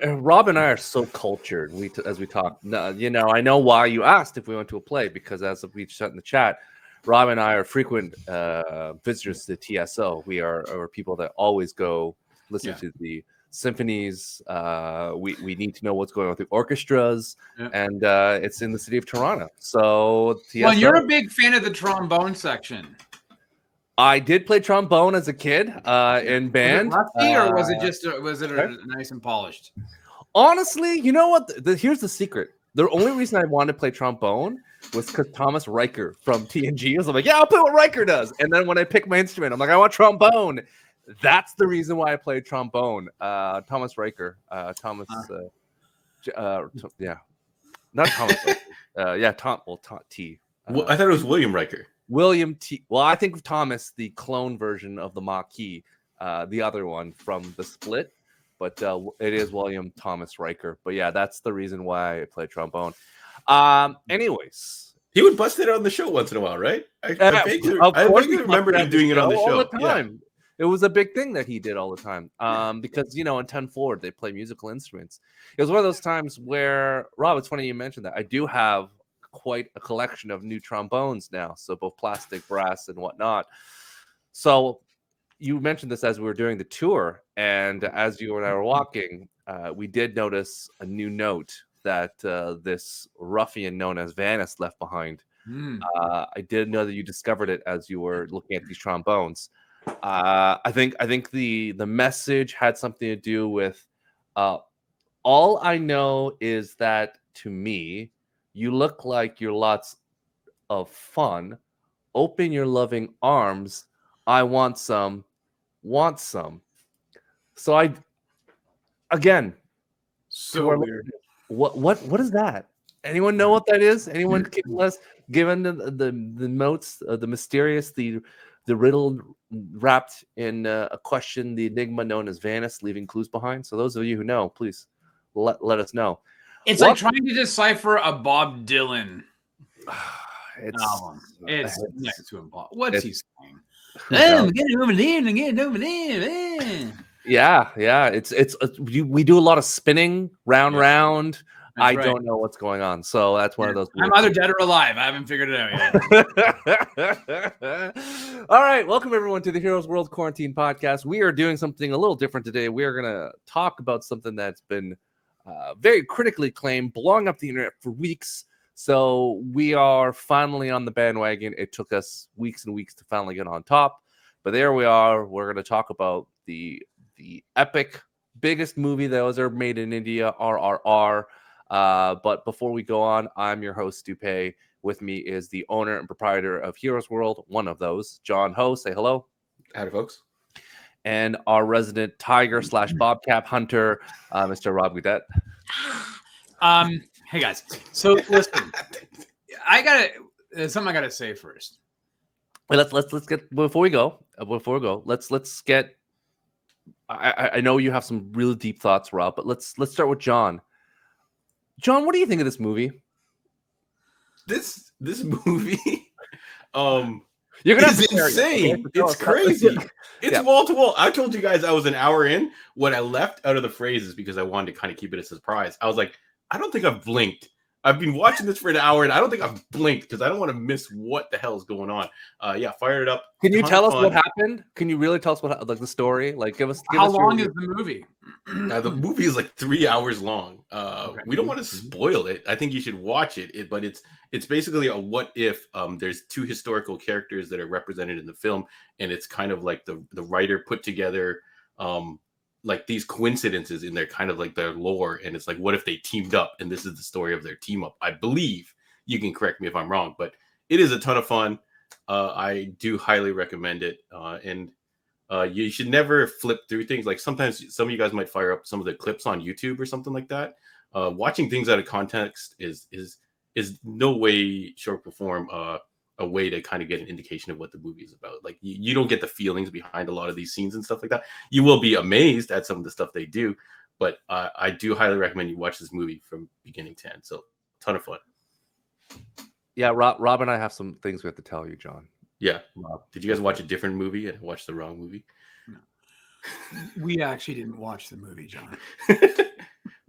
Rob and I are so cultured. As we talk, I know why you asked if we went to a play, because as we said in the chat, Rob and I are frequent visitors to TSO. We are people that always go listen to the symphonies. We need to know what's going on with the orchestras, and it's in the city of Toronto. So TSO. Well, you're a big fan of the trombone section. I did play trombone as a kid in band. Was it rusty, or was it nice and polished? Honestly, you know what? Here's the secret. The only reason I wanted to play trombone was because Thomas Riker from TNG was like, yeah, I'll play what Riker does. And then when I picked my instrument, I'm like, I want trombone. That's the reason why I played trombone. Thomas Riker. Not Thomas Riker. T. I thought it was William Riker. William T. Well, I think of Thomas, the clone version of the Maquis, the other one from the Split, but it is William Thomas Riker. But yeah, that's the reason why I play trombone. Anyways, he would bust it on the show once in a while, right? I vaguely remember him doing it on the show all the time. Yeah. It was a big thing that he did all the time, because in 10 Forward they play musical instruments. It was one of those times where, Rob, it's funny you mentioned that. I do have quite a collection of new trombones now, so both plastic, brass, and whatnot. So you mentioned this as we were doing the tour, and as you and I were walking, we did notice a new note that this ruffian known as Vanis left behind. I did know that you discovered it as you were looking at these trombones. I think the message had something to do with all I know is that, to me, you look like you're lots of fun. Open your loving arms. I want some. So weird. What is that? Anyone know what that is? Anyone can us given the notes, the mysterious, the riddle wrapped in a question, the enigma known as Vanis, leaving clues behind. So those of you who know, please let us know. It's like trying to decipher a Bob Dylan album. It's next to him. What's he saying? Get over there. Yeah. It's we do a lot of spinning round. That's I right. don't know what's going on, so that's one of those. I'm either dead or alive. I haven't figured it out yet. All right, welcome everyone to the Heroes World Quarantine Podcast. We are doing something a little different today. We are going to talk about something that's been very critically acclaimed, blowing up the internet for weeks. So we are finally on the bandwagon. It took us weeks and weeks to finally get on top, but there we are. We're going to talk about the epic, biggest movie that was ever made in India, RRR. But before we go on, I'm your host, Dupay. With me is the owner and proprietor of Heroes World, one of those, John Ho. Say hello. Howdy, folks. And our resident tiger / bobcat hunter, Mr. Rob Goudet. Hey guys. So listen, something I gotta say first. Let's get before we go. Let's get. I know you have some really deep thoughts, Rob, but let's start with John. John, what do you think of this movie? This movie, you're gonna it's insane. Okay? It's crazy. It's wall to wall. I told you guys I was an hour in. What I left out of the phrases because I wanted to kind of keep it a surprise. I was like, I don't think I've blinked. I've been watching this for an hour and I don't think I've blinked because I don't want to miss what the hell is going on. Fire it up. Can you tell us what happened? Can you really tell us what, like, the story? Like, give us. How long is the movie? The movie is like 3 hours long. Okay. We don't want to spoil it. I think you should watch it. But it's basically a what if. There's two historical characters that are represented in the film, and it's kind of like the writer put together like these coincidences in their kind of like their lore, and it's like, what if they teamed up, and this is the story of their team up. I believe, you can correct me if I'm wrong, but it is a ton of fun. I do highly recommend it, and you should never flip through things. Like sometimes some of you guys might fire up some of the clips on YouTube or something like that. Watching things out of context is no way, shape, or form a way to kind of get an indication of what the movie is about. Like you don't get the feelings behind a lot of these scenes and stuff like that. You will be amazed at some of the stuff they do, but I do highly recommend you watch this movie from beginning to end. So ton of fun. Yeah, Rob and I have some things we have to tell you, John. Yeah. Rob, did you guys watch a different movie and watch the wrong movie? No. We actually didn't watch the movie, John.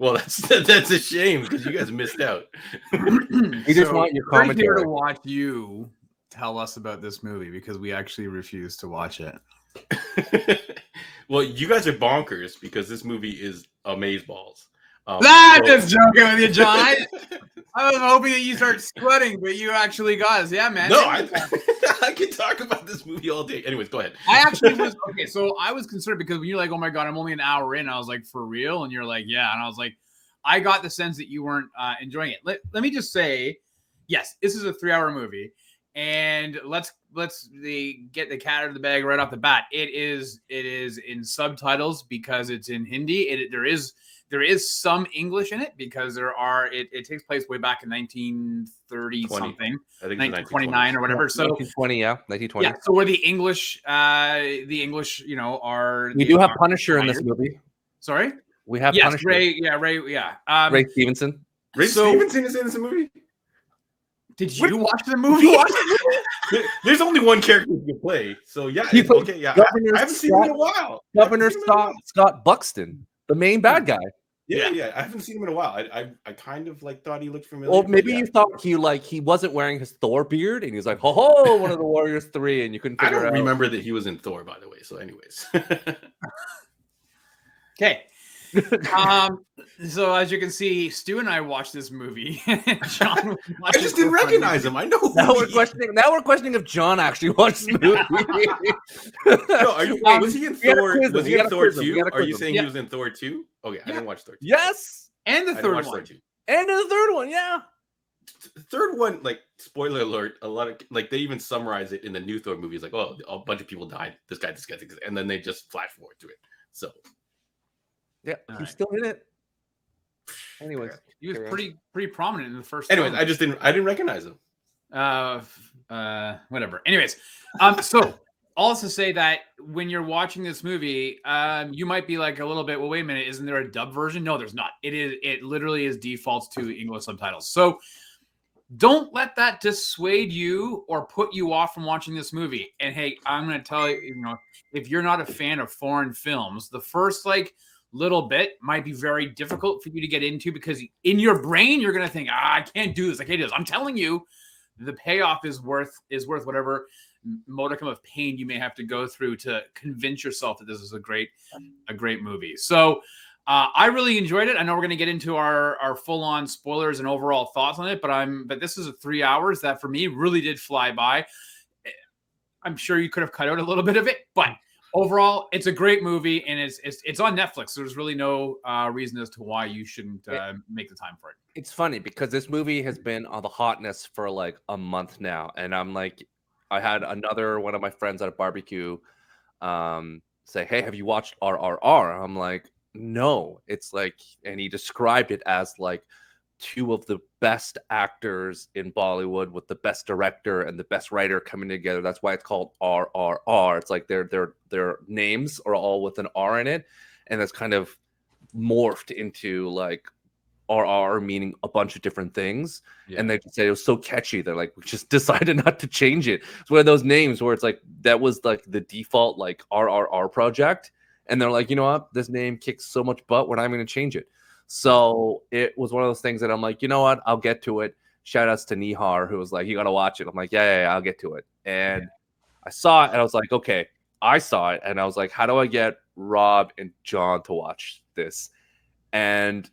Well, that's a shame because you guys missed out. We just want your commentary. We're here to watch you tell us about this movie because we actually refuse to watch it. Well, you guys are bonkers because this movie is amazeballs. Just joking with you, John. I was hoping that you start sweating, but you actually got us. Yeah, man. No, I can talk about this movie all day. Anyways, go ahead. I actually was okay. So I was concerned because when you're like, "Oh my god, I'm only an hour in," I was like, "For real?" And you're like, "Yeah," and I was like, I got the sense that you weren't enjoying it. Let me just say, yes, this is a 3-hour movie, and let's get the cat out of the bag right off the bat. It is in subtitles because it's in Hindi. There is some English in it because it takes place way back in 1930 something, I think 1929 or whatever. So 1920, yeah, 1920. Yeah, so where the English, are. We do have Punisher in this movie. Sorry, we have Punisher. Ray Stevenson. Ray Stevenson is in this movie. Did you watch the movie? There's only one character you can play, so yeah. Okay, yeah. I haven't seen him in a while. Governor Scott Buxton, the main bad guy. Yeah. I haven't seen him in a while. I kind of like thought he looked familiar. Well, maybe you thought he wasn't wearing his Thor beard, and he was like, "Ho, one of the Warriors 3," and you couldn't figure out. I out. don't remember that he was in Thor, by the way. So, anyways. Okay. So as you can see, Stu and I watched this movie. John, I just didn't recognize him. I know. Now we're questioning if John actually watched the movie. No, was he in Thor? Was he in Thor 2? Are you saying he was in Thor 2? Okay, I didn't watch Thor 2. Yes, and the third one. And the third one, yeah. The third one, like, spoiler alert, a lot of like they even summarize it in the new Thor movies, like, oh, a bunch of people died. This guy, and then they just flash forward to it. So. Yeah, he's still in it. Anyways, he was pretty prominent in the first. Anyways, film. I didn't recognize him. Whatever. Anyways, so also say that when you're watching this movie, you might be like a little bit. Well, wait a minute, isn't there a dub version? No, there's not. It literally is defaults to English subtitles. So don't let that dissuade you or put you off from watching this movie. And hey, I'm going to tell you, if you're not a fan of foreign films, the first little bit might be very difficult for you to get into because in your brain you're going to think, I can't do this. I'm telling you, the payoff is worth whatever modicum of pain you may have to go through to convince yourself that this is a great movie. So I really enjoyed it. I know we're going to get into our full-on spoilers and overall thoughts on it, but this is 3 hours that for me really did fly by. I'm sure you could have cut out a little bit of it, but overall, it's a great movie, and it's on Netflix. So there's really no reason as to why you shouldn't make the time for it. It's funny because this movie has been on the hotness for like a month now, and I'm like, I had another one of my friends at a barbecue say, "Hey, have you watched RRR?" I'm like, "No." It's like, and he described it as like two of the best actors in Bollywood with the best director and the best writer coming together. That's why it's called RRR. It's like their names are all with an R in it, and it's kind of morphed into like RR meaning a bunch of different things. Yeah. And they say it was so catchy, they're like, we just decided not to change it. It's one of those names where it's like that was like the default like RRR project, and they're like, you know what, this name kicks so much butt, we're not going to change it. So it was one of those things that I'm like, you know what, I'll get to it. Shout outs to Nihar, who was like, you got to watch it. I'm like, yeah, I'll get to it. And I saw it, and I was like, okay, I saw it, and I was like, how do I get Rob and John to watch this? And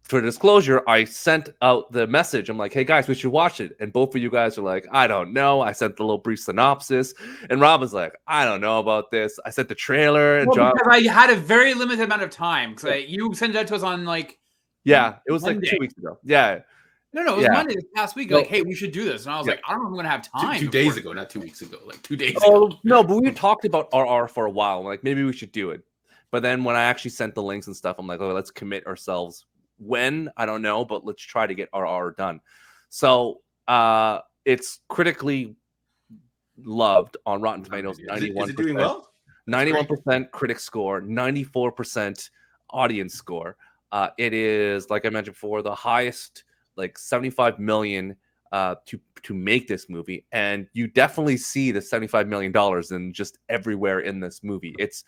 for disclosure, I sent out the message. I'm like, hey guys, we should watch it. And both of you guys are like, I don't know. I sent the little brief synopsis, and Rob was like, I don't know about this. I sent the trailer, and John, because I had a very limited amount of time because you sent it out to us on like, it was Monday. Like 2 weeks ago. Yeah. No, it was Monday this past week. Like, hey, we should do this. And I was like, I don't know if I'm going to have time. 2 days ago, not 2 weeks ago. Like 2 days ago. No, but we talked about RR for a while. I'm like, maybe we should do it. But then when I actually sent the links and stuff, I'm like, oh, let's commit ourselves. When? I don't know, but let's try to get RR done. So it's critically loved on Rotten Tomatoes. 91%. Is it doing well? 91% critic score, 94% audience score. It is, like I mentioned before, the highest, like 75 million to make this movie, and you definitely see the $75 million in just everywhere in this movie. It's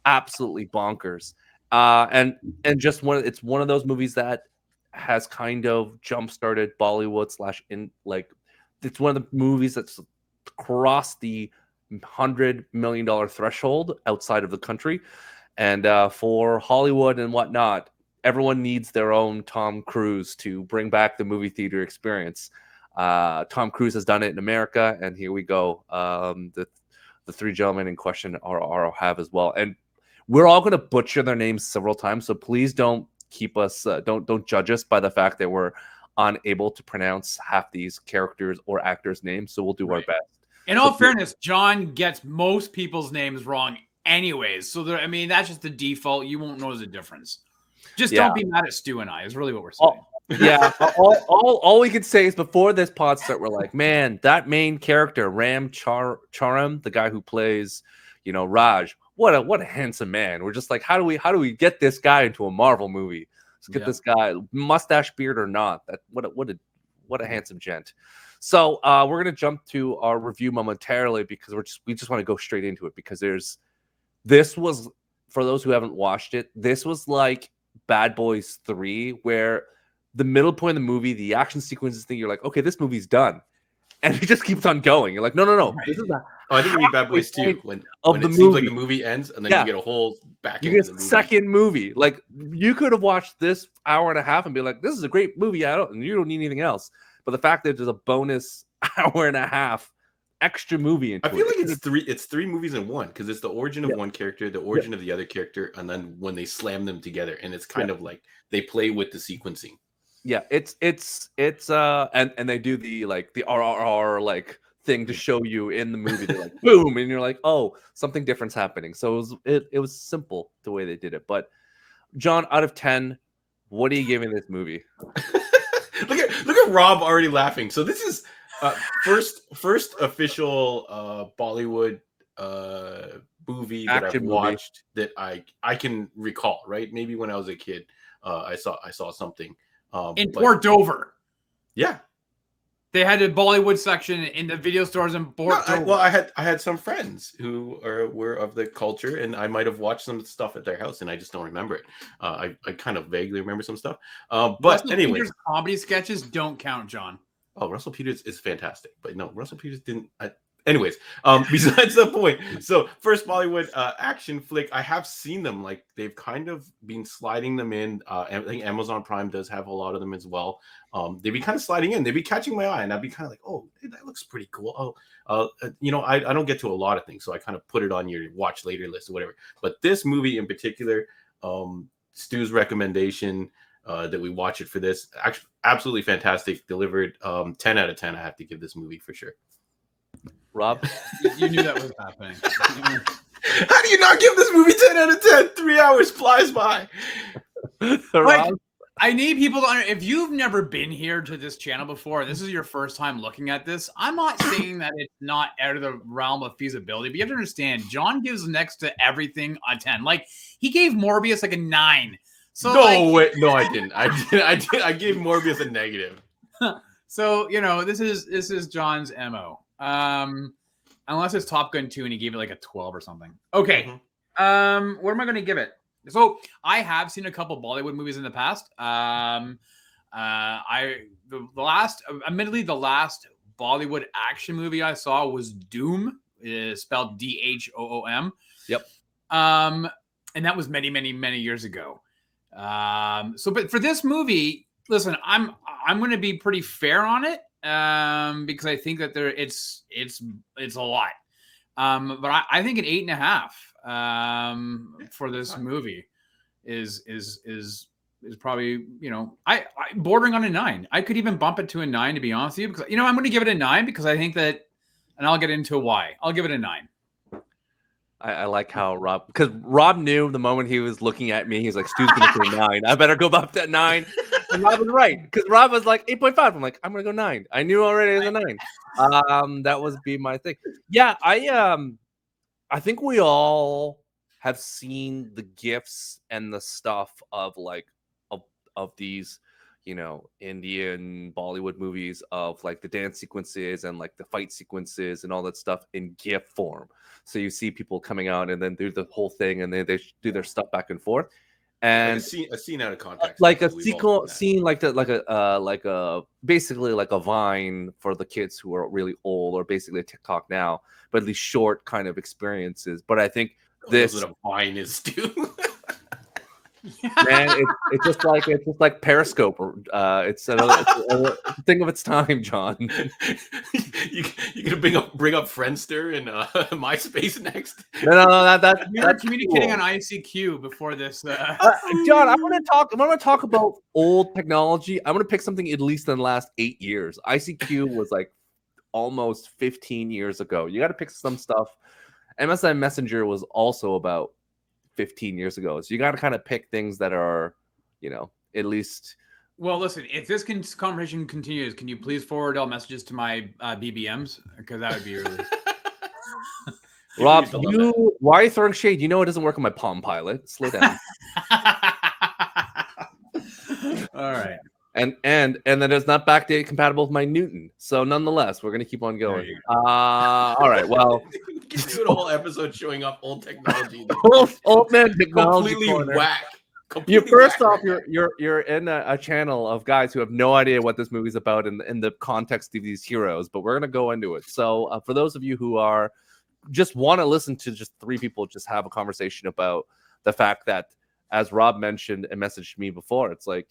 absolutely bonkers. And just it's one of those movies that has kind of jump started Bollywood slash in like it's one of the movies that's crossed the $100 million threshold outside of the country, and for Hollywood and whatnot, everyone needs their own Tom Cruise to bring back the movie theater experience. Tom Cruise has done it in America, and here we go. The three gentlemen in question are have as well, and we're all going to butcher their names several times, so please don't keep us don't judge us by the fact that we're unable to pronounce half these characters or actors' names. So we'll do our best. In all fairness, John gets most people's names wrong anyways. So I mean, that's just the default. You won't notice a difference. Just don't be mad at Stu and I. Is really what we're saying. All we could say is before this pod start, we're like, man, that main character Ram Charam, the guy who plays, Raj. What a handsome man. We're just like, how do we get this guy into a Marvel movie? Let's get this guy, mustache, beard or not. What a handsome gent. So we're gonna jump to our review momentarily because we just want to go straight into it because this was, for those who haven't watched it, this was like Bad Boys 3, where the middle point of the movie, the action sequences thing, you're like, okay, this movie's done. And it just keeps on going. You're like, no. Right. This is I think we Bad Boys 2 when it seems like the movie ends and then you get a whole back end of the movie. Second movie. Like you could have watched this hour and a half and be like, this is a great movie. And you don't need anything else. But the fact that there's a bonus hour and a half extra movie into I feel like it's three movies in one because it's the origin of one character, the origin of the other character, and then when they slam them together, and it's kind of like they play with the sequencing. Yeah, it's and they do the RRR like thing to show you in the movie. They're like boom, and you're like, oh, something different's happening. So it was simple the way they did it. But John, out of 10, what are you giving this movie? Look at Rob already laughing. So this is first official Bollywood movie that I've watched that I can recall. Right, maybe when I was a kid, I saw something. In Port Dover. Yeah. They had a Bollywood section in the video stores in Port Dover. I had some friends who were of the culture, and I might have watched some stuff at their house, and I just don't remember it. I kind of vaguely remember some stuff. But anyway, comedy sketches don't count, John. Oh, Russell Peters is fantastic, but no, Russell Peters didn't. Anyways, besides the point. So first Bollywood action flick, I have seen them. Like they've kind of been sliding them in. I think Amazon Prime does have a lot of them as well. They'd be kind of sliding in. They'd be catching my eye, and I'd be kind of like, oh, that looks pretty cool. I don't get to a lot of things, so I kind of put it on your watch later list or whatever. But this movie in particular, Stu's recommendation that we watch it for this, actually absolutely fantastic. Delivered 10 out of 10. I have to give this movie for sure. Rob, you knew that was happening. How do you not give this movie 10 out of 10? 3 hours flies by. Like, I need people to if you've never been here to this channel before, this is your first time looking at this, I'm not saying that it's not out of the realm of feasibility, but you have to understand, John gives next to everything a 10. Like, he gave Morbius like a 9. So no, I didn't. I gave Morbius a negative. So, this is John's MO. Unless it's Top Gun 2 and he gave it like a 12 or something. Okay. Mm-hmm. What am I going to give it? So I have seen a couple Bollywood movies in the past. Admittedly, the last Bollywood action movie I saw was Doom, spelled Dhoom. Yep. And that was many, many, many years ago. But for this movie, listen, I'm going to be pretty fair on it. Because I think that it's a lot. But I think an 8.5 for this movie is probably, I bordering on a 9. I could even bump it to a 9 to be honest with you, because I'm going to give it a 9 because I think that, and I'll get into why. I'll give it a 9. I like how because Rob knew the moment he was looking at me, he's like, Stu's going to say 9. I better go up that 9. And Rob was right, because Rob was like 8.5. I'm like, I'm going to go 9. I knew already it was a 9. That was be my thing. Yeah, I think we all have seen the gifs and the stuff of like of these, Indian Bollywood movies of like the dance sequences and like the fight sequences and all that stuff in GIF form. So you see people coming out and then do the whole thing and they do their stuff back and forth. And a scene out of context, like a we've all sequel done that. scene, like a basically like a Vine for the kids who are really old, or basically a TikTok now, but these short kind of experiences. But I think this, what a Vine is, too. man, it's just like Periscope, or it's a thing of its time, John. you gonna bring up Friendster and MySpace next? No, We were that's communicating cool. on ICQ before this. John, I want to talk about old technology. I want to pick something at least in the last 8 years. ICQ was like almost 15 years ago. You got to pick some stuff. MSN Messenger was also about 15 years ago. So you got to kind of pick things that are, at least. Well, listen, if this conversation continues, can you please forward all messages to my BBMs? Because that would be really... Rob, why are you throwing shade? You know it doesn't work on my Palm Pilot. Slow down. All right. And then it's not backdate compatible with my Newton. So nonetheless, we're gonna keep on going. All right. Well, do a whole episode showing up old technology. old man technology. Completely whack. You're in a channel of guys who have no idea what this movie's about in the context of these heroes, but we're gonna go into it. So for those of you who are just want to listen to just three people just have a conversation about the fact that, as Rob mentioned and messaged me before, it's like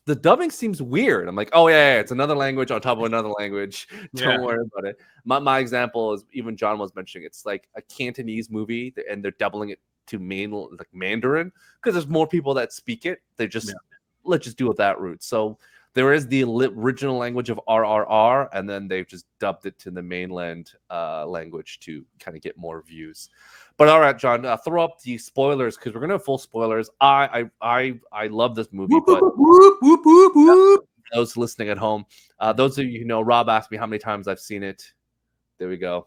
the dubbing seems weird. I'm like, oh yeah, it's another language on top of another language. Don't worry about it. My example is, even John was mentioning, it's like a Cantonese movie and they're doubling it to Mandarin because there's more people that speak it. They just let's just do it that route. So there is the original language of RRR, and then they've just dubbed it to the mainland language to kind of get more views. But all right, John, throw up the spoilers because we're gonna have full spoilers. I love this movie, but those listening at home, those of you who know, Rob asked me how many times I've seen it. There we go.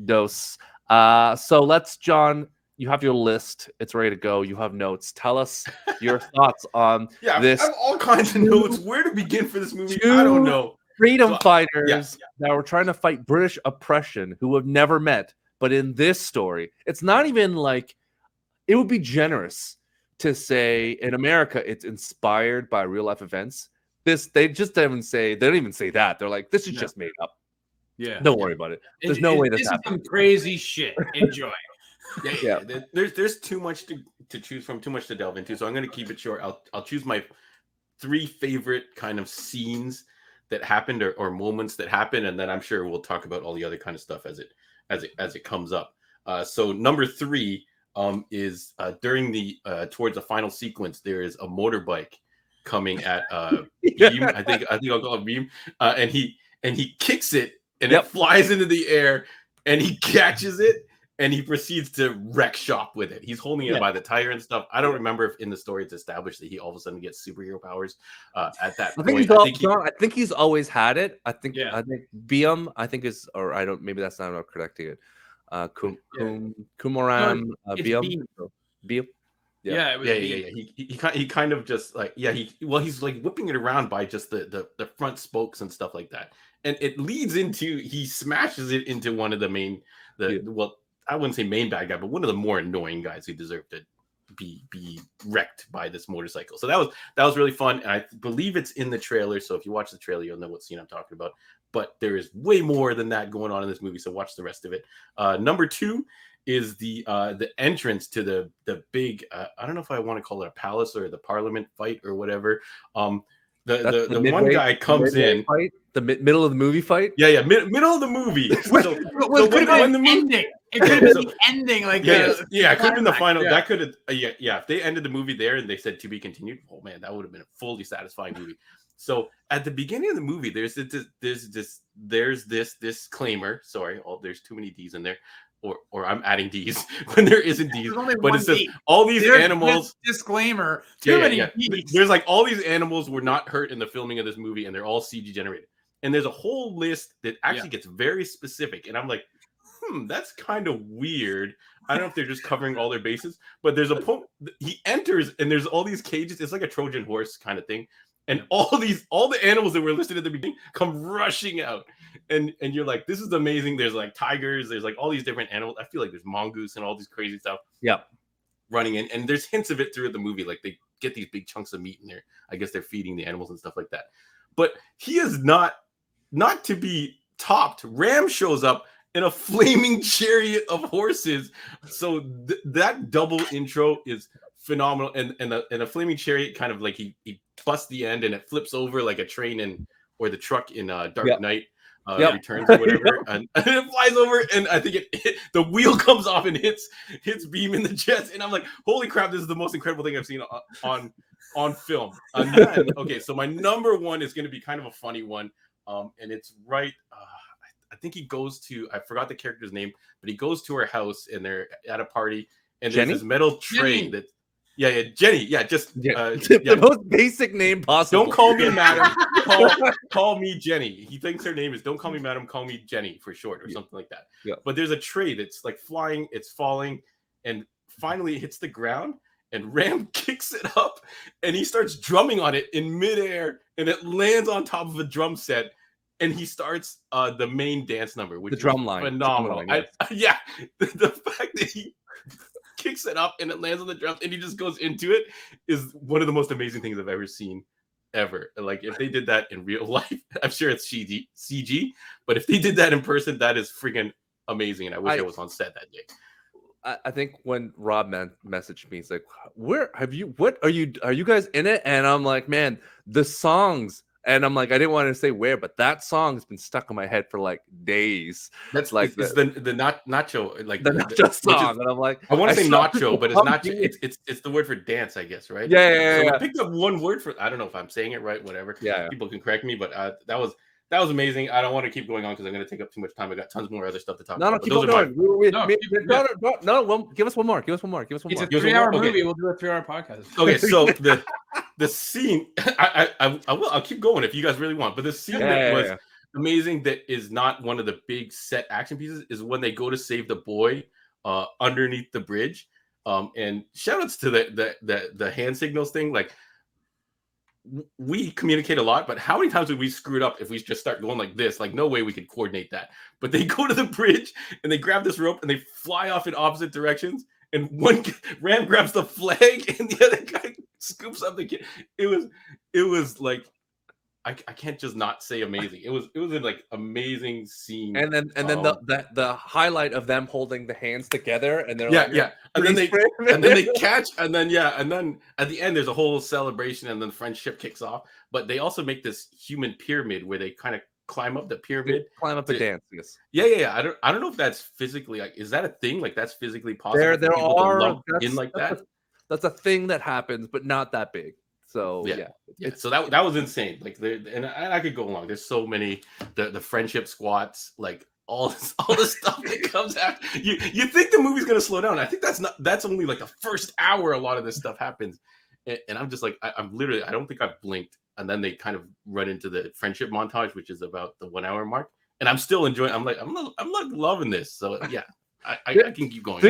Dose. So let's, John. You have your list. It's ready to go. You have notes. Tell us your thoughts on this. I have all kinds of notes. Where to begin for this movie? I don't know. Freedom fighters that were trying to fight British oppression who have never met. But in this story, it's not even like, it would be generous to say in America it's inspired by real life events. They don't even say that. They're like, this is just made up. Yeah. Don't worry about it. There's no way this happened. This is some crazy shit. Enjoy. Yeah. There's too much to choose from, too much to delve into. So I'm going to keep it short. I'll choose my 3 favorite kind of scenes that happened or moments that happened, and then I'm sure we'll talk about all the other kind of stuff as it comes up. So number 3 is during the towards the final sequence. There is a motorbike coming at Beam. I think I'll call it Beam, and he kicks it and it flies into the air, and he catches it. And he proceeds to wreck shop with it. He's holding it by the tire and stuff. I don't remember if in the story it's established that he all of a sudden gets superhero powers at that point. I think he's always had it. I think Biam, or I don't, maybe that's not how I'm correcting it. Kumaram Biam. Biam. He kind of just like he's like whipping it around by just the front spokes and stuff like that. And it leads into, he smashes it into one of the main I wouldn't say main bad guy, but one of the more annoying guys who deserved to be wrecked by this motorcycle. So that was really fun, and I believe it's in the trailer. So if you watch the trailer, you'll know what scene I'm talking about. But there is way more than that going on in this movie, so watch the rest of it. Number 2 is the entrance to the big I don't know if I want to call it a palace or the parliament fight or whatever. The one guy comes in fight, the middle of the movie fight. Middle of the movie. So could have been the ending. It could have been the ending. Like it could have been the final. Yeah. That could have if they ended the movie there and they said to be continued. Oh man, that would have been a fully satisfying movie. So at the beginning of the movie, there's this disclaimer. Sorry, there's too many D's in there. Or I'm adding D's when there isn't D's, but it says all these animals. Disclaimer. Too many D's. There's like all these animals were not hurt in the filming of this movie, and they're all CG generated. And there's a whole list that actually gets very specific, and I'm like, that's kind of weird. I don't know if they're just covering all their bases, but there's a point. He enters, and there's all these cages. It's like a Trojan horse kind of thing. And all the animals that were listed at the beginning come rushing out. And you're like, this is amazing. There's like tigers, there's like all these different animals. I feel like there's mongoose and all these crazy stuff. Yeah. running in, and there's hints of it throughout the movie. Like they get these big chunks of meat in there. I guess they're feeding the animals and stuff like that. But he is not to be topped. Ram shows up in a flaming chariot of horses. So that double intro is phenomenal. And a flaming chariot kind of like he busts the end and it flips over like a train or the truck in Dark Knight. Returns or whatever, and it flies over, and I think the wheel comes off and hits Beam in the chest, and I'm like, holy crap, this is the most incredible thing I've seen on film. And then, okay, so my number one is going to be kind of a funny one, and it's right. I think he goes to, I forgot the character's name, but he goes to her house and they're at a party, and Jenny? there's this metal tray that. Yeah, Jenny. Yeah, just the most basic name possible. Don't call me madam. Call me Jenny. He thinks her name is don't call me madam, call me Jenny for short or something like that. Yeah. But there's a tray that's like flying, it's falling, and finally it hits the ground, and Ram kicks it up, and he starts drumming on it in midair, and it lands on top of a drum set, and he starts the main dance number, which the drum line. Phenomenal. Drum line, The fact that he kicks it up and it lands on the drums and he just goes into it is one of the most amazing things I've ever seen ever. Like if they did that in real life, I'm sure it's CG, but if they did that in person, that is freaking amazing. And I wish I was on set that day. I think when Rob messaged me, he's like, what are you guys in it? And I'm like, man, the songs. And I'm like, I didn't want to say where, but that song has been stuck in my head for like days. That's like it's the nacho, like the nacho song. And I'm like, I want to say nacho, but it's nacho. It's the word for dance, I guess, right? Yeah. I picked up one word for. I don't know if I'm saying it right. Whatever. Yeah. People can correct me, but that was amazing. I don't want to keep going on because I'm going to take up too much time. I got tons more other stuff to talk about. No, keep going. Give us one more. It's a 3-hour movie. We'll do a 3-hour podcast. Okay, so the scene, I'll keep going if you guys really want. But the scene that was amazing, that is not one of the big set action pieces, is when they go to save the boy underneath the bridge. And shout outs to the hand signals thing. Like, we communicate a lot, but how many times would we screw it up if we just start going like this? Like, no way we could coordinate that. But they go to the bridge and they grab this rope and they fly off in opposite directions. And one Ram grabs the flag and the other guy scoops up the kid. It was like, I can't just not say amazing. It was a like amazing scene. And then the highlight of them holding the hands together and they're and then they catch and then at the end there's a whole celebration and then friendship kicks off. But they also make this human pyramid where they kind of climb up the pyramid, climb up a dance. Yes. Yeah. I don't know if that's physically, like, is that a thing? Like, that's physically possible? There are in like that. That's a thing that happens, but not that big. So yeah. So that was insane. Like, and I could go along. There's so many the friendship squats, like all the stuff that comes after. You think the movie's gonna slow down? I think that's only like the first hour. A lot of this stuff happens, and I'm just like I'm literally, I don't think I've blinked. And then they kind of run into the friendship montage, which is about the 1 hour mark. And I'm still enjoying. I'm like loving this. So yeah, I can keep going.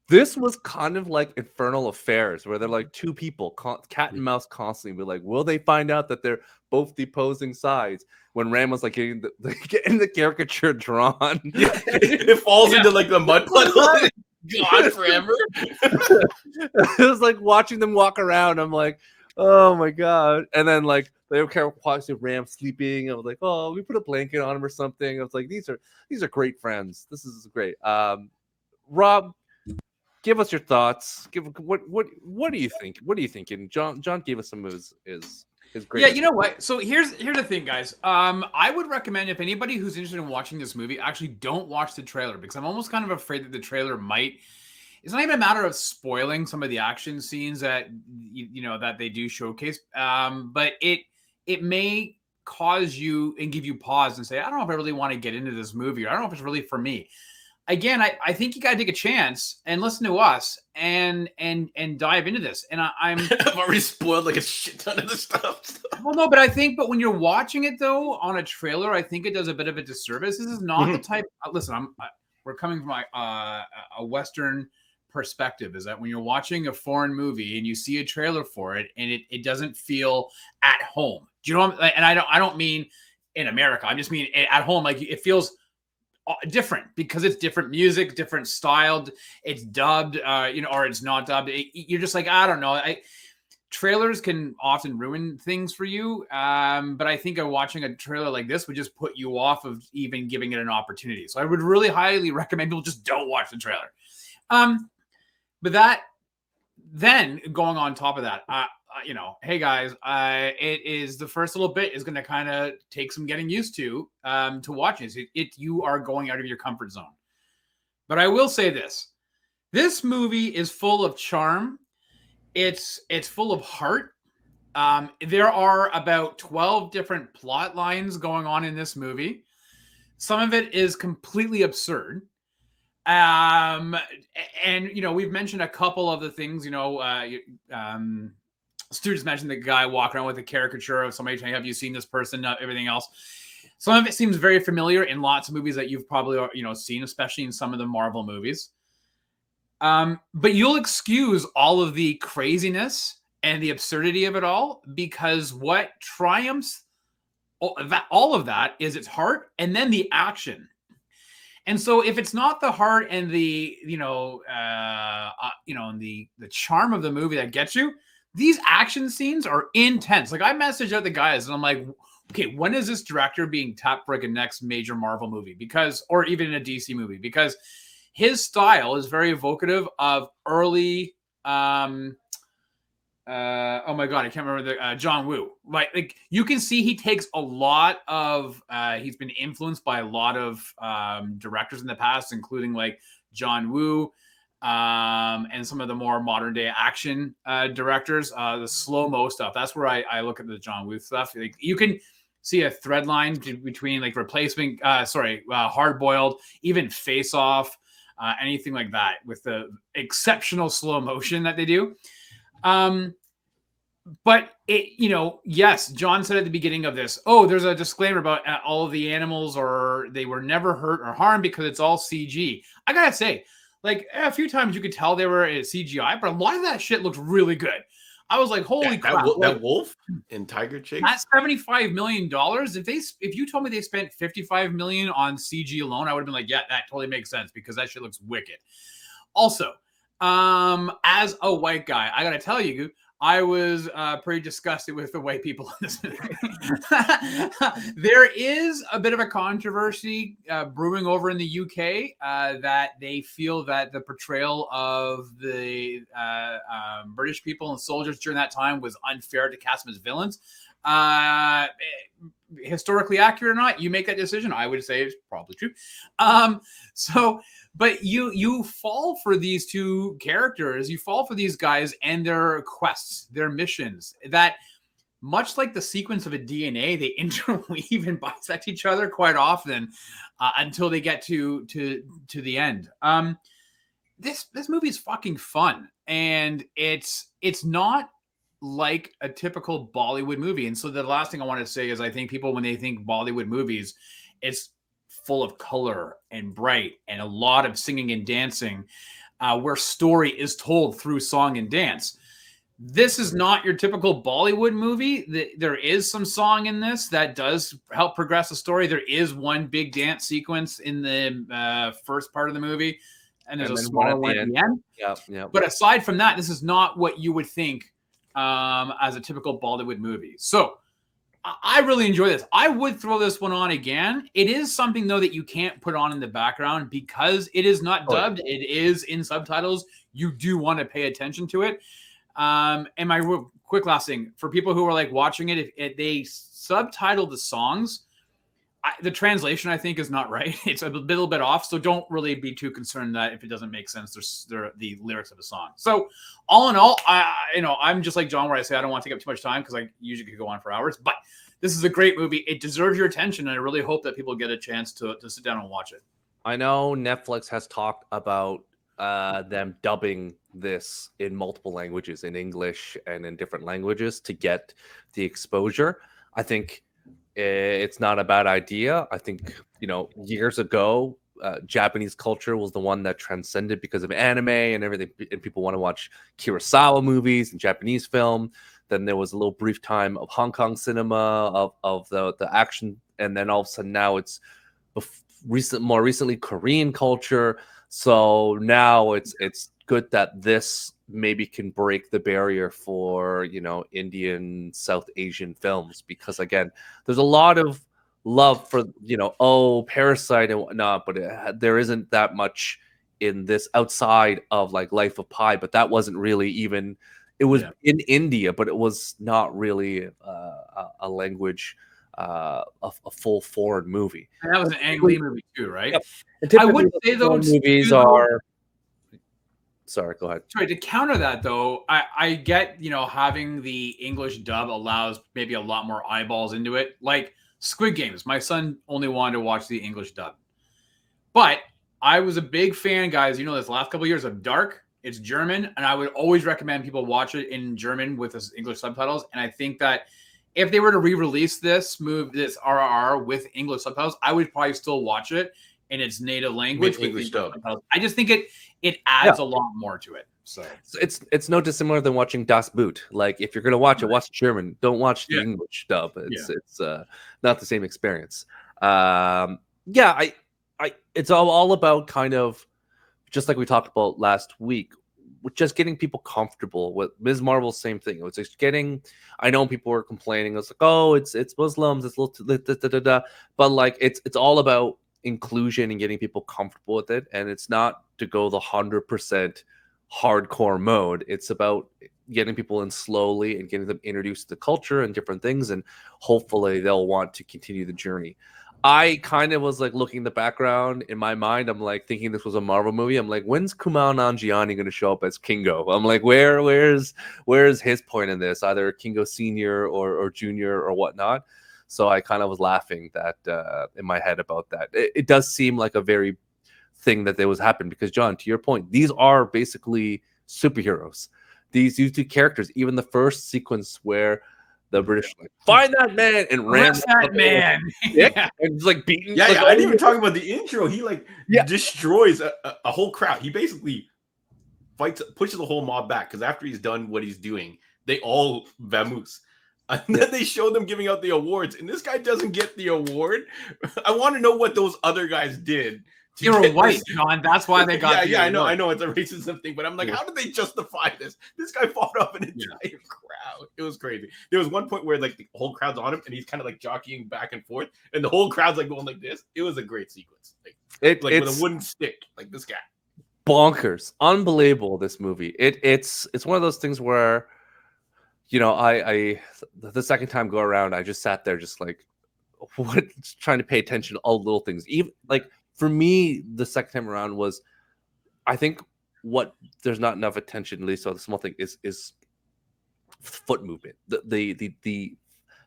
This was kind of like Infernal Affairs, where they're like two people, cat and mouse, constantly. But like, will they find out that they're both the opposing sides? When Ram was like getting the caricature drawn, it falls into like the mud puddle. Gone forever. It was like watching them walk around. I'm like, oh my god! And then like they were watching Ram sleeping. I was like, oh, we put a blanket on him or something. I was like, these are great friends. This is great. Rob, give us your thoughts. What do you think? What are you thinking? John gave us some of his great. Yeah, you know what? So here's the thing, guys. I would recommend, if anybody who's interested in watching this movie, actually don't watch the trailer, because I'm almost kind of afraid that the trailer might. It's not even a matter of spoiling some of the action scenes that that they do showcase, but it may cause you and give you pause and say, I don't know if I really want to get into this movie, or I don't know if it's really for me. Again, I think you got to take a chance and listen to us and dive into this. And I've already spoiled like a shit ton of the stuff. Well, no, but when you're watching it though on a trailer, I think it does a bit of a disservice. This is not the type. Listen, we're coming from a Western perspective, is that when you're watching a foreign movie and you see a trailer for it and it doesn't feel at home. Do you know what I'm, and I don't mean in America. I just mean at home. Like, it feels different because it's different music, different styled. It's dubbed, or it's not dubbed. You're just like, I don't know. Trailers can often ruin things for you, but I think watching a trailer like this would just put you off of even giving it an opportunity. So I would really highly recommend people just don't watch the trailer. But that then going on top of that, hey guys, it is the first little bit is going to kind of take some getting used to watching it. You are going out of your comfort zone. But I will say this movie is full of charm. It's full of heart. There are about 12 different plot lines going on in this movie. Some of it is completely absurd. And we've mentioned a couple of the things, Stu just mentioned the guy walking around with a caricature of somebody saying, have you seen this person? Everything else. Some of it seems very familiar in lots of movies that you've probably, seen, especially in some of the Marvel movies. But you'll excuse all of the craziness and the absurdity of it all because what triumphs all of that is its heart and then the action. And so if it's not the heart and the, the charm of the movie that gets you, these action scenes are intense. Like I messaged out the guys and I'm like, okay, when is this director being tapped for like a next major Marvel movie? Or even in a DC movie, because his style is very evocative of early, oh my God, I can't remember the John Woo. Like you can see he takes a lot of, he's been influenced by a lot of directors in the past, including like John Woo and some of the more modern day action directors, the slow-mo stuff. That's where I look at the John Woo stuff. Like you can see a thread line between like Replacement, Hard Boiled, even Face Off, anything like that with the exceptional slow motion that they do. But yes, John said at the beginning of this, there's a disclaimer about all of the animals or they were never hurt or harmed because it's all CG. I gotta say, like a few times you could tell they were CGI, but a lot of that shit looked really good. I was like, holy crap. That wolf in Tiger Chase? That's $75 million. If you told me they spent $55 million on CG alone, I would have been like, yeah, that totally makes sense because that shit looks wicked. Also, as a white guy, I got to tell you, I was pretty disgusted with the white people in this movie. There is a bit of a controversy brewing over in the UK that they feel that the portrayal of the British people and soldiers during that time was unfair to cast them as villains. Historically accurate or not, you make that decision. I would say it's probably true. But you fall for these two characters, you fall for these guys and their quests, their missions, that much like the sequence of a DNA, they interweave and bisect each other quite often until they get to the end. This movie is fucking fun, and it's not like a typical Bollywood movie. And so the last thing I want to say is I think people, when they think Bollywood movies, it's full of color and bright and a lot of singing and dancing where story is told through song and dance. This is not your typical Bollywood movie. There is some song in this that does help progress the story. There is one big dance sequence in the first part of the movie, and there's a smaller one at the end. Yep. But aside from that, this is not what you would think as a typical Bollywood movie. So I really enjoy this. I would throw this one on again. It is something, though, that you can't put on in the background because it is not dubbed. It is in subtitles. You do want to pay attention to it. And my quick last thing, for people who are like watching it, if they subtitle the songs, the translation, I think, is not right. It's a little bit off. So don't really be too concerned that if it doesn't make sense, they're the lyrics of the song. So all in all, I'm just like John, where I say I don't want to take up too much time because I usually could go on for hours. But this is a great movie. It deserves your attention, and I really hope that people get a chance to sit down and watch it. I know Netflix has talked about them dubbing this in multiple languages, in English and in different languages, to get the exposure. I think it's not a bad idea. I think, years ago, Japanese culture was the one that transcended because of anime and everything, and people want to watch Kurosawa movies and Japanese film. Then there was a little brief time of Hong Kong cinema, of the action, and then all of a sudden now it's more recently Korean culture. So now it's good that this maybe can break the barrier for, you know, Indian, South Asian films, because again, there's a lot of love for, you know, Parasite and whatnot, but there isn't that much in this outside of like Life of Pi. But that wasn't really even, it was in India, but it was not really a language, a full foreign movie. And that was an Ang Lee movie too, right? Yep. I would say though, movies are. Sorry, go ahead. Sorry, to counter that though, I get, you know, having the English dub allows maybe a lot more eyeballs into it. Like Squid Games, my son only wanted to watch the English dub, but I was a big fan, guys. You know, this last couple of years of Dark. It's German, and I would always recommend people watch it in German with this English subtitles. And I think that if they were to re-release this RRR with English subtitles, I would probably still watch it in its native language with English dub. I just think it adds a lot more to it. So it's no dissimilar than watching Das Boot. Like if you're gonna watch it, watch German. Don't watch the English dub. It's not the same experience. It's all about kind of just like we talked about last week, with just getting people comfortable with Ms. Marvel's same thing. It was just getting, I know people were complaining. It was like, oh, it's Muslims, it's but like it's all about inclusion and getting people comfortable with it. And it's not to go the 100% hardcore mode. It's about getting people in slowly and getting them introduced to the culture and different things, and hopefully they'll want to continue the journey. I kind of was like looking in the background in my mind. I'm like thinking this was a Marvel movie. I'm like, when's Kumail Nanjiani going to show up as Kingo? I'm like, where's his point in this? Either Kingo Senior or Junior or whatnot. So I kind of was laughing that in my head about that. It does seem like a very thing that there was happening, because John, to your point, these are basically superheroes. These two characters, even the first sequence where the British like, find that man and ram that man and just like beating. I didn't even talk about the intro. He like destroys a whole crowd. He basically pushes the whole mob back, because after he's done what he's doing, they all vamoose. And then they show them giving out the awards, and this guy doesn't get the award. I want to know what those other guys did. You're white, John. That's why they got. I know it's a racism thing, but I'm like, how did they justify this? This guy fought off an entire crowd. It was crazy. There was one point where like the whole crowd's on him, and he's kind of like jockeying back and forth, and the whole crowd's like going like this. It was a great sequence, like with a wooden stick, like this guy. Bonkers, unbelievable. This movie. It's one of those things where, you know, I the second time go around, I just sat there just like, what, trying to pay attention to all little things, even like. For me, the second time around was, I think what there's not enough attention, at least on the small thing, is foot movement. The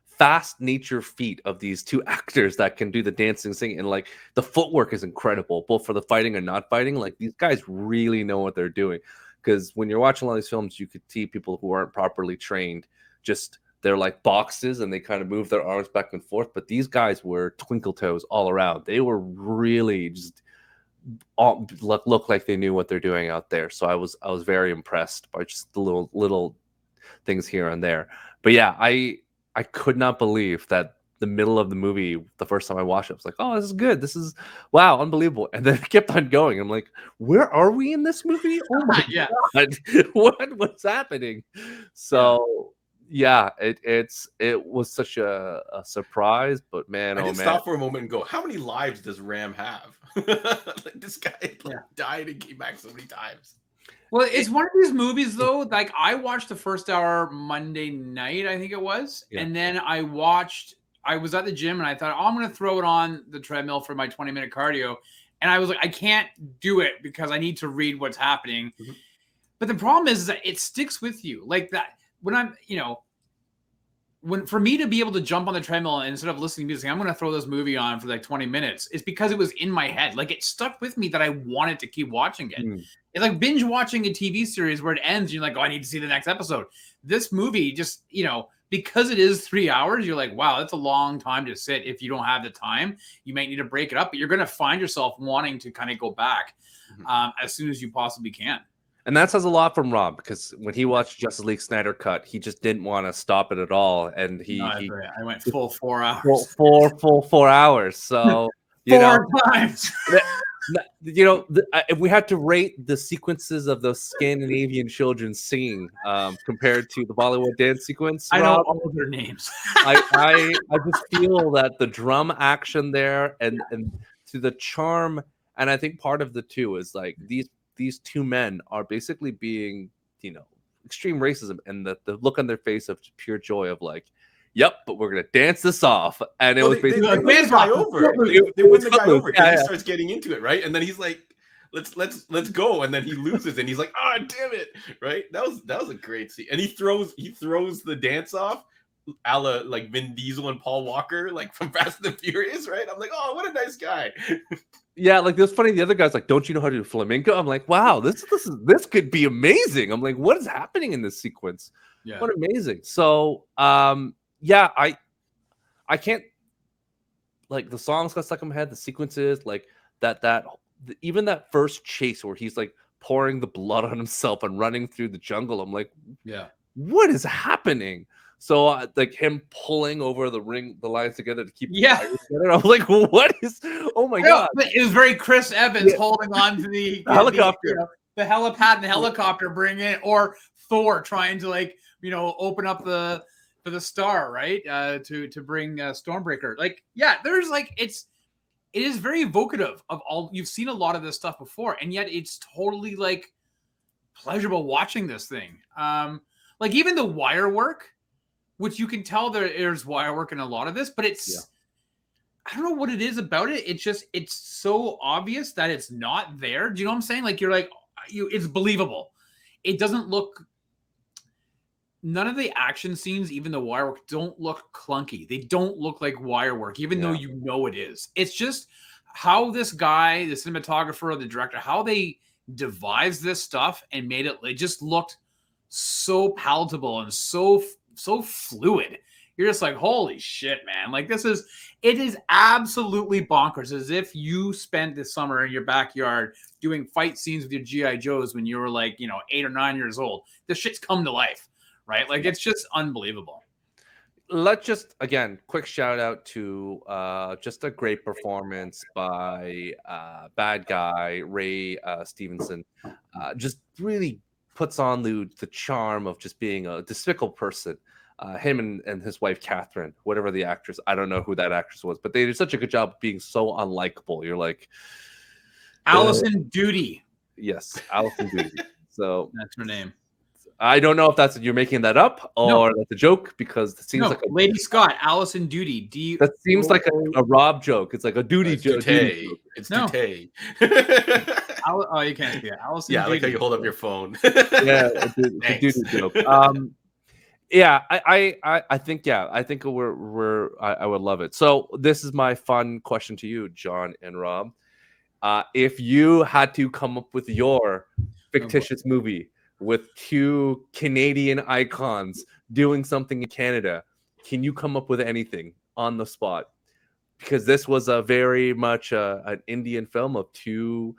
fast nature feet of these two actors that can do the dancing, singing, and like the footwork is incredible, both for the fighting and not fighting. Like these guys really know what they're doing, because when you're watching all these films, you could see people who aren't properly trained, just they're like boxes and they kind of move their arms back and forth. But these guys were twinkle toes all around. They were really just look like they knew what they're doing out there. So I was very impressed by just the little things here and there. But yeah, I could not believe that the middle of the movie, the first time I watched it, I was like, oh, this is good. This is, wow, unbelievable. And then it kept on going. I'm like, where are we in this movie? Oh my God. What's happening? So yeah, it was such a surprise, but man, I didn't stop for a moment and go, how many lives does Ram have? Like this guy died and came back so many times. Well, it's one of these movies though. Like I watched the first hour Monday night, I think it was, and then I was at the gym and I thought, oh, I'm going to throw it on the treadmill for my 20-minute cardio, and I was like, I can't do it because I need to read what's happening. Mm-hmm. But the problem is that it sticks with you like that. When I'm, for me to be able to jump on the treadmill and instead of listening to music, I'm going to throw this movie on for like 20 minutes. It's because it was in my head. Like it stuck with me that I wanted to keep watching it. It's like binge watching a TV series where it ends. And you're like, oh, I need to see the next episode. This movie just, because it is 3 hours, you're like, wow, that's a long time to sit. If you don't have the time, you might need to break it up, but you're going to find yourself wanting to kind of go back as soon as you possibly can. And that says a lot from Rob, because when he watched Justice League Snyder Cut, he just didn't want to stop it at all. And I went full 4 hours. Full 4 hours. So, Four times. If we had to rate the sequences of those Scandinavian children singing compared to the Bollywood dance sequence, I know Rob, all of their names. I just feel that the drum action there and to the charm, and I think part of the two is like these two men are basically being, extreme racism, and the look on their face of pure joy of like, yep, but we're gonna dance this off, and it was basically they win the guy over. They win the guy over because he starts getting into it, right? And then he's like, let's go, and then he loses, and he's like, oh damn it, right? That was a great scene, and he throws the dance off, a la like Vin Diesel and Paul Walker, like from Fast and Furious, right? I'm like, oh, what a nice guy. Yeah, like it was funny. The other guy's like, "Don't you know how to do flamenco?" I'm like, "Wow, this could be amazing." I'm like, "What is happening in this sequence? Yeah. What amazing!" So, yeah, I can't, like, the songs got stuck in my head. The sequences, like even that first chase where he's like pouring the blood on himself and running through the jungle. I'm like, yeah, what is happening? So like him pulling over the lines together to keep together. I was like, what is? Oh my god! It was very Chris Evans holding on to the helicopter, the helipad, and the helicopter bringing it, or Thor trying to open up for the star, right? To bring Stormbreaker. Like, yeah, there's like it is very evocative of all. You've seen a lot of this stuff before, and yet it's totally like pleasurable watching this thing. Like even the wire work, which you can tell there's wire work in a lot of this, but it's I don't know what it is about it. It's so obvious that it's not there. Do you know what I'm saying? Like it's believable. It doesn't look. None of the action scenes, even the wire work, don't look clunky. They don't look like wire work, even though you know it is. It's just how this guy, the cinematographer or the director, how they devised this stuff and made it just looked so palatable and so fluid. You're just like, holy shit, man. Like it is absolutely bonkers. As if you spent this summer in your backyard doing fight scenes with your G.I. Joes when you were like, 8 or 9 years old. This shit's come to life. Right? Like it's just unbelievable. Let's just, again, quick shout out to just a great performance by bad guy Ray Stevenson. Just really puts on the charm of just being a despicable person. Him and his wife Catherine, whatever the actress, I don't know who that actress was, but they did such a good job of being so unlikable. You're like Allison Duty. Yes, Allison Duty. So that's her name. I don't know if you're making that up or that's a joke, because it seems like Lady Scott, Allison Duty. That seems like a Rob joke. It's like a duty joke. It's Dutay. Oh, you can't see it. Allison. Yeah, I like how you hold up your phone. Yeah, a duty joke. Yeah, I think I think I would love it. So this is my fun question to you, John and Rob. If you had to come up with your fictitious movie with two Canadian icons doing something in Canada, can you come up with anything on the spot? Because this was a very much an Indian film of two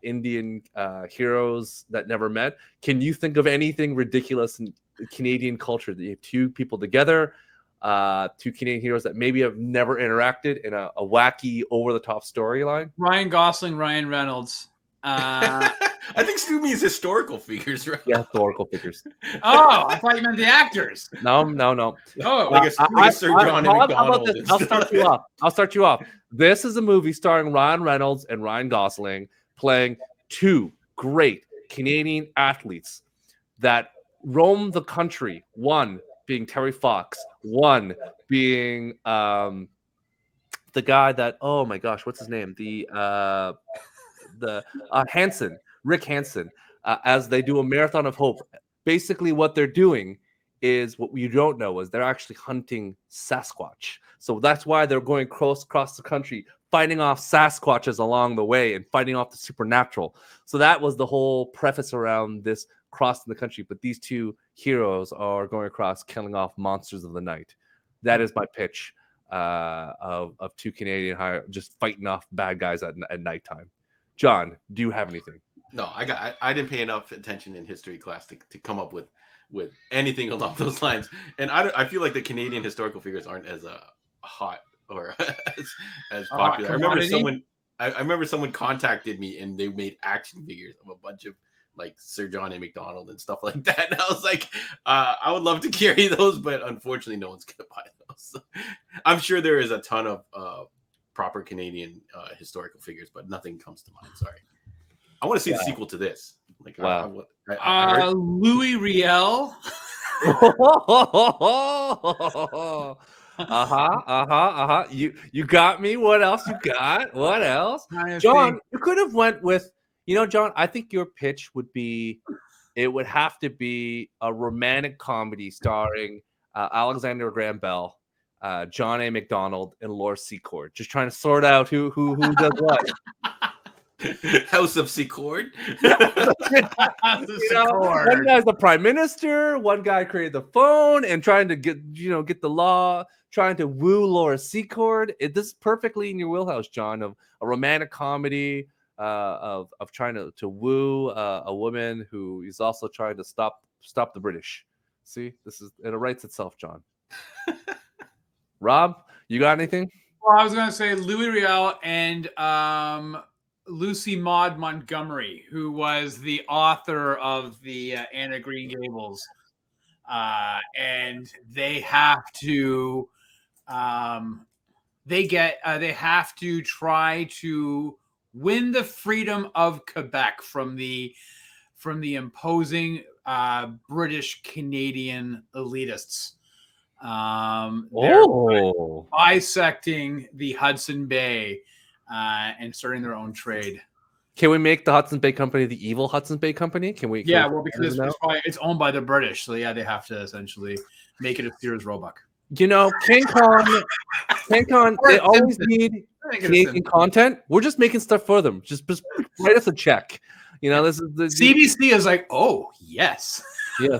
Indian heroes that never met. Can you think of anything ridiculous in Canadian culture that you have two people together, two Canadian heroes that maybe have never interacted in a wacky, over-the-top storyline? Ryan Gosling, Ryan Reynolds. I think Stu means historical figures, right? Yeah, historical figures. Oh, I thought you meant the actors. No. Oh, like a Sir John and McDonald. I'll start you off. This is a movie starring Ryan Reynolds and Ryan Gosling playing two great Canadian athletes that roam the country. One being Terry Fox, one being the guy that, oh my gosh, what's his name? The Hansen, Rick Hansen, as they do a marathon of hope. Basically, what they're doing is, what you don't know is they're actually hunting Sasquatch. So that's why they're going across the country, fighting off Sasquatches along the way and fighting off the supernatural. So that was the whole preface around this crossing the country. But these two heroes are going across, killing off monsters of the night. That is my pitch of two Canadian just fighting off bad guys at nighttime. John, do you have anything? No, I didn't pay enough attention in history class to come up with anything along those lines. And I feel like the Canadian historical figures aren't as hot or as popular. Commodity? I remember someone contacted me and they made action figures of a bunch of like Sir John A. Macdonald and stuff like that. And I was like, I would love to carry those, but unfortunately, no one's gonna buy those. So, I'm sure there is a ton of proper Canadian historical figures, but nothing comes to mind. Sorry. I want to see the sequel to this. Like, Wow. I heard... Louis Riel. You got me. What else you got? What else? John, you could have went with, John, I think your pitch would be, it would have to be a romantic comedy starring Alexander Graham Bell, John A. Macdonald, and Laura Secord. Just trying to sort out who does what. House of Secord. One guy's the prime minister, one guy created the phone and trying to get the law, trying to woo Laura Secord. This is perfectly in your wheelhouse, John, of a romantic comedy of trying to woo a woman who is also trying to stop the British. See, it writes itself, John. Rob, you got anything? Well, I was going to say Louis Riel and Lucy Maud Montgomery, who was the author of the Anne of Green Gables, and they have to try to win the freedom of Quebec from the imposing British Canadian elitists. They're bisecting the Hudson Bay. And starting their own trade. Can we make the Hudson Bay Company the evil Hudson Bay Company? Because it's owned by the British, so yeah, they have to essentially make it a Sears Roebuck. King Kong, they always need Canadian content. We're just making stuff for them. Just write us a check. This is the CBC is like, oh yes, yeah.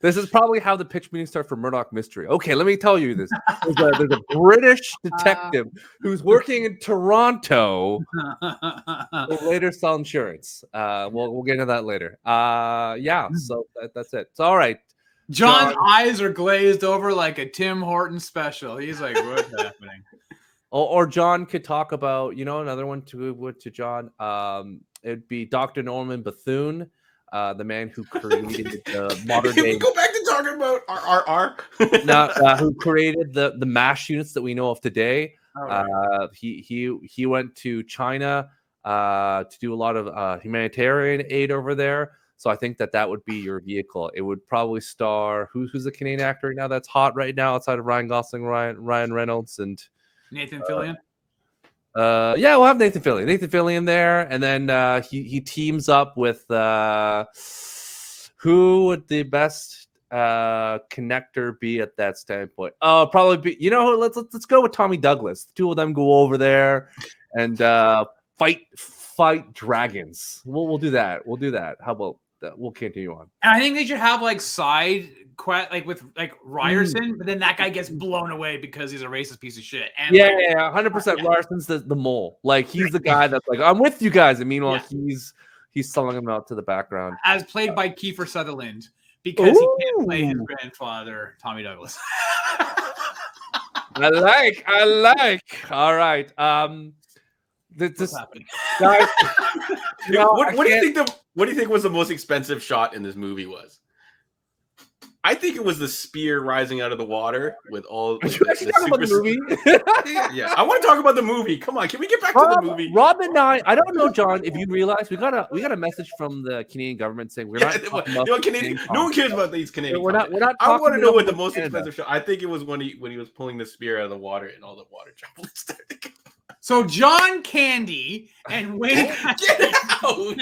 This is probably how the pitch meetings start for Murdoch Mystery. Okay, let me tell you this. There's a British detective who's working in Toronto. Will later sell insurance. We'll get into that later. So that's it. It's all right. John's eyes are glazed over like a Tim Horton special. He's like, what's happening? Or John could talk about, another one to John. It'd be Dr. Norman Bethune. The man who created the modern day. Can we go back to talking about RRR? Who created the MASH units that we know of today? Right. He went to China to do a lot of humanitarian aid over there. So I think that would be your vehicle. It would probably star who's the Canadian actor right now that's hot right now outside of Ryan Gosling, Ryan Reynolds, and Nathan Fillion. We'll have Nathan Fillion there, and then he teams up with who would the best connector be at that standpoint? Probably be let's go with Tommy Douglas. The two of them go over there and fight dragons. We'll do that. How about that? We'll continue on. And I think they should have like side quest, like with like Ryerson, but then that guy gets blown away because he's a racist piece of shit. And 100%. Ryerson's the mole. Like he's the guy that's like, I'm with you guys, and meanwhile he's selling them out to the background. As played by Kiefer Sutherland, because he can't play his grandfather, Tommy Douglas. I like. All right. This guys. What do you think? What do you think was the most expensive shot in this movie was? I think it was the spear rising out of the water with all the about the movie. Yeah, I want to talk about the movie. Come on, can we get back to the movie? Rob and I don't know, John, if you realize we got a message from the Canadian government saying we're not talking about Canadian. No one cares about these Canadian. We're not I want to know what the most expensive shot. I think it was when he was pulling the spear out of the water and all the water droplets started to come. So John Candy and Wayne get out.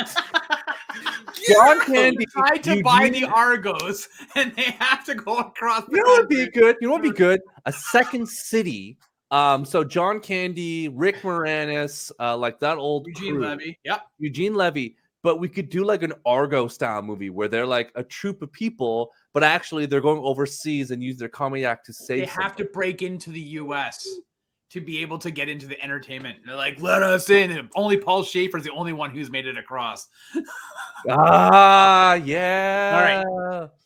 John Candy tried to buy the Argos, and they have to go across. You know what would be good? You know what would be good? A second city. So John Candy, Rick Moranis, like that old Eugene Levy. Yep. Eugene Levy. But we could do like an Argo style movie where they're like a troop of people, but actually they're going overseas and use their cognac to save. They have to break into the U.S. to be able to get into the entertainment. And they're like, let us in. And only Paul Schaefer's the only one who's made it across. Yeah. All right.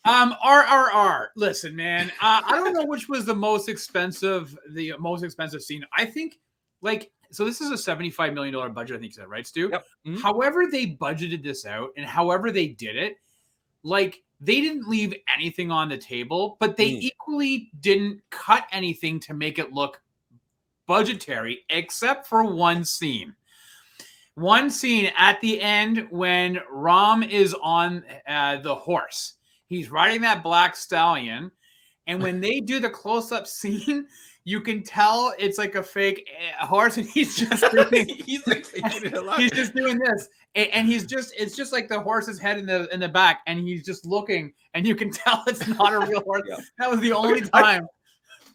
RRR. Listen, man. I don't know which was the most expensive scene. I think, like, so this is a $75 million budget, I think you said, right, Stu? Yep. Mm-hmm. However they budgeted this out and however they did it, like, they didn't leave anything on the table, but they equally didn't cut anything to make it look budgetary, except for one scene. One scene at the end when Ram is on the horse. He's riding that black stallion. And when they do the close-up scene, you can tell it's like a fake horse, and he's just doing, he's just doing this. And it's just like the horse's head in the back, and he's just looking, and you can tell it's not a real horse. Yeah. That was the only time.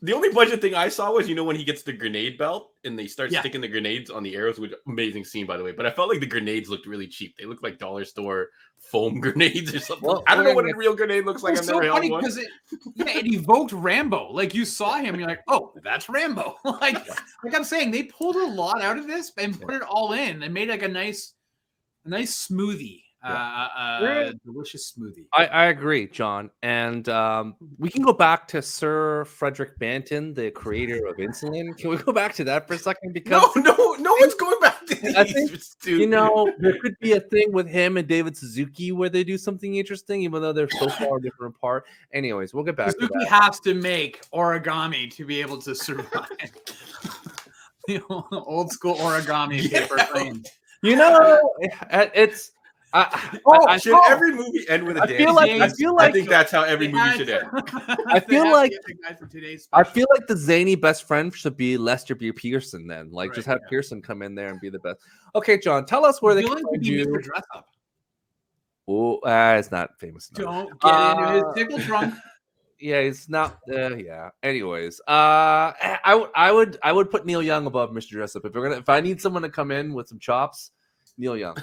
The only budget thing I saw was, when he gets the grenade belt and they start sticking the grenades on the arrows, which amazing scene, by the way. But I felt like the grenades looked really cheap. They looked like dollar store foam grenades or something. Well, I don't know what a real grenade looks like. It's so funny because it evoked Rambo. Like, you saw him, you're like, oh, that's Rambo. like I'm saying, they pulled a lot out of this and put it all in. They made like a nice smoothie. Delicious smoothie. I agree, John. And we can go back to Sir Frederick Banton, the creator of insulin. Can we go back to that for a second? Because no one's going back to these. I think, there could be a thing with him and David Suzuki where they do something interesting, even though they're so far different apart. Anyways, we'll get back Suzuki to that. has to make origami to be able to survive. Old school origami paper plane. It's should every movie end with a dance? I think that's how every movie should end. I feel like the zany best friend should be Lester B. Pearson. Then, just have Pearson come in there and be the best. Okay, John, tell us where they can find you. Dress up. Oh, it's not famous enough. Don't get into his tickle trunk. Yeah, it's not. Yeah. Anyways, I would put Neil Young above Mr. Dressup if I need someone to come in with some chops. Neil Young.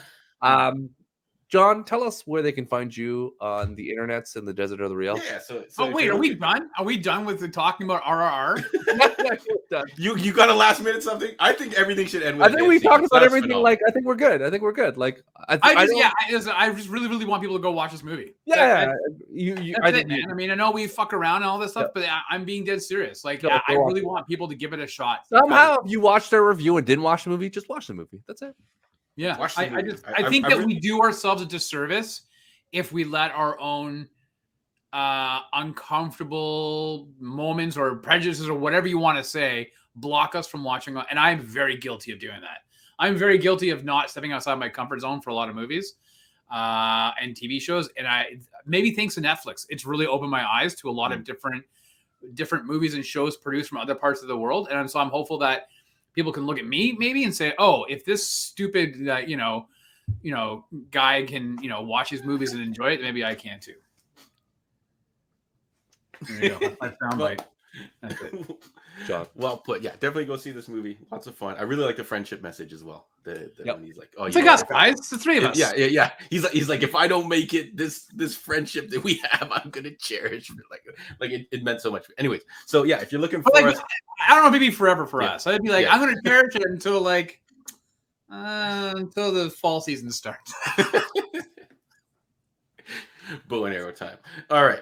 John, tell us where they can find you on the internets in the desert of the real. Yeah. So wait, are we done? Are we done with the talking about RRR? You got a last minute something? I think everything should end with. I think we talked about everything. Phenomenal. I think we're good. I just really want people to go watch this movie. Yeah, man. I mean, I know we fuck around and all this stuff, but I'm being dead serious. I really want people to give it a shot. Somehow, if you watched our review and didn't watch the movie, just watch the movie. That's it. Yeah, I think that we do ourselves a disservice if we let our own uncomfortable moments or prejudices or whatever you want to say block us from watching. And I'm very guilty of doing that. I'm very guilty of not stepping outside my comfort zone for a lot of movies and TV shows. And maybe thanks to Netflix, it's really opened my eyes to a lot of different movies and shows produced from other parts of the world. And so I'm hopeful that people can look at me maybe and say, oh, if this stupid, guy can, watch his movies and enjoy it, maybe I can too. There you go. I found that's it. John. Well put. Yeah, definitely go see this movie. Lots of fun. I really like the friendship message as well. When he's like, "Oh, it's like us, guys. It's the three of us." Yeah. He's like, if I don't make it, this friendship that we have, I'm gonna cherish. It meant so much. Anyways, so yeah, if you're looking for us, I don't know, maybe forever for us. I'd be like, I'm gonna cherish it until the fall season starts. Bow and arrow time. All right.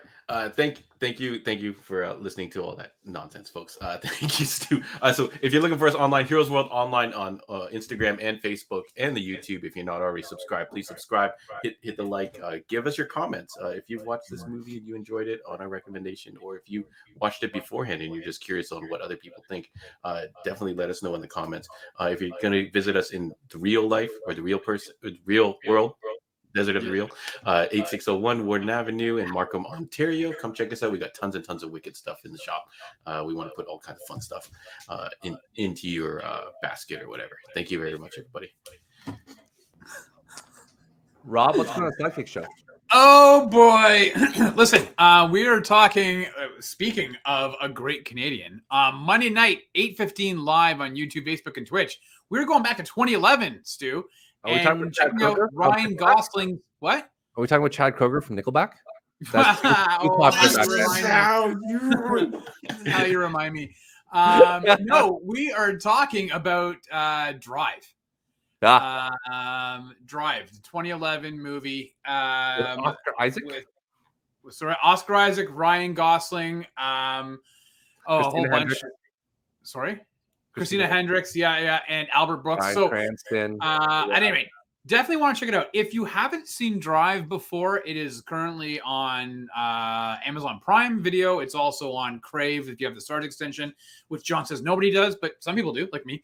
Thank you for listening to all that nonsense, folks. Thank you, Stu. So if you're looking for us online, Heroes World Online on Instagram and Facebook and the YouTube. If you're not already subscribed, please subscribe. Hit the like. Give us your comments if you've watched this movie and you enjoyed it on our recommendation, or if you watched it beforehand and you're just curious on what other people think. Definitely let us know in the comments. If you're going to visit us in the real life or the real world. Desert of the Real, 8601 Warden Avenue in Markham, Ontario. Come check us out. We got tons and tons of wicked stuff in the shop. We want to put all kinds of fun stuff into your basket or whatever. Thank you very much, everybody. Rob, what's going on the Sidekick Show? Oh boy! Listen, we are talking. Speaking of a great Canadian, Monday night, 8:15 live on YouTube, Facebook, and Twitch. We're going back to 2011, Stu. Are we talking about Chad Kroger? Ryan Gosling. What? Are we talking about Chad Kroger from Nickelback? That's how you remind me. No, we are talking about Drive. Drive, the 2011 movie. Oscar Isaac. Oscar Isaac, Ryan Gosling. A whole bunch. Sorry, Christina Hendricks. Yeah, and Albert Brooks. Bryan Cranston. At any rate, definitely want to check it out. If you haven't seen Drive before, it is currently on Amazon Prime Video. It's also on Crave if you have the Stars extension, which John says nobody does, but some people do, like me.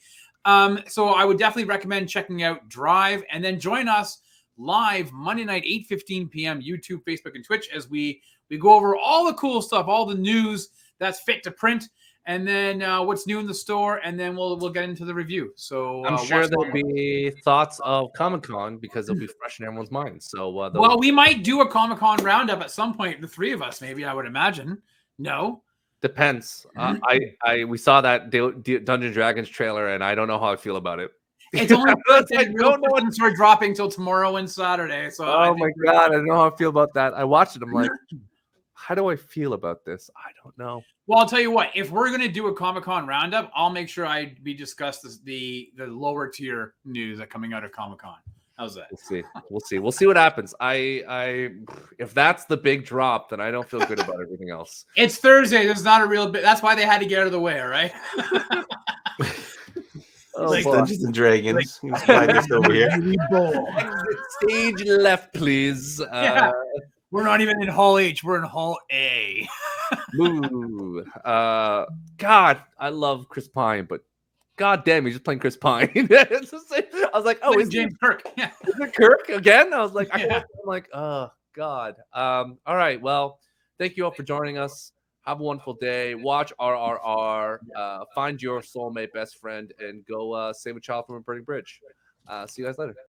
So I would definitely recommend checking out Drive, and then join us live Monday night, 8:15 p.m. YouTube, Facebook, and Twitch as we go over all the cool stuff, all the news that's fit to print, and then what's new in the store, and then we'll get into the review. So I'm sure there'll be thoughts of Comic-Con because it'll be fresh in everyone's minds. So well, we might do a Comic-Con roundup at some point, the three of us, maybe, I would imagine. No? Depends. We saw that Dungeons & Dragons trailer, and I don't know how I feel about it. It's only start dropping till tomorrow and Saturday. So oh my god, I don't know how I feel about that. I watched it. I'm like, how do I feel about this? I don't know. Well, I'll tell you what. If we're gonna do a Comic-Con roundup, I'll make sure we discuss the lower tier news that coming out of Comic-Con. How's that? We'll see what happens. If that's the big drop, then I don't feel good about everything else. It's Thursday. There's not a real bit. That's why they had to get out of the way, right? Like Dungeons and Dragons. Let's find this over here. Exit stage left, please. Yeah. We're not even in Hall H. We're in Hall A. Ooh. God, I love Chris Pine, but god damn, he's just playing Chris Pine. I was like, oh, it's James Kirk. Yeah. Is it Kirk again? I was like, I'm like, oh god. All right, well, thank you all for joining us. Have a wonderful day. Watch RRR. Find your soulmate best friend and go save a child from a burning bridge. See you guys later.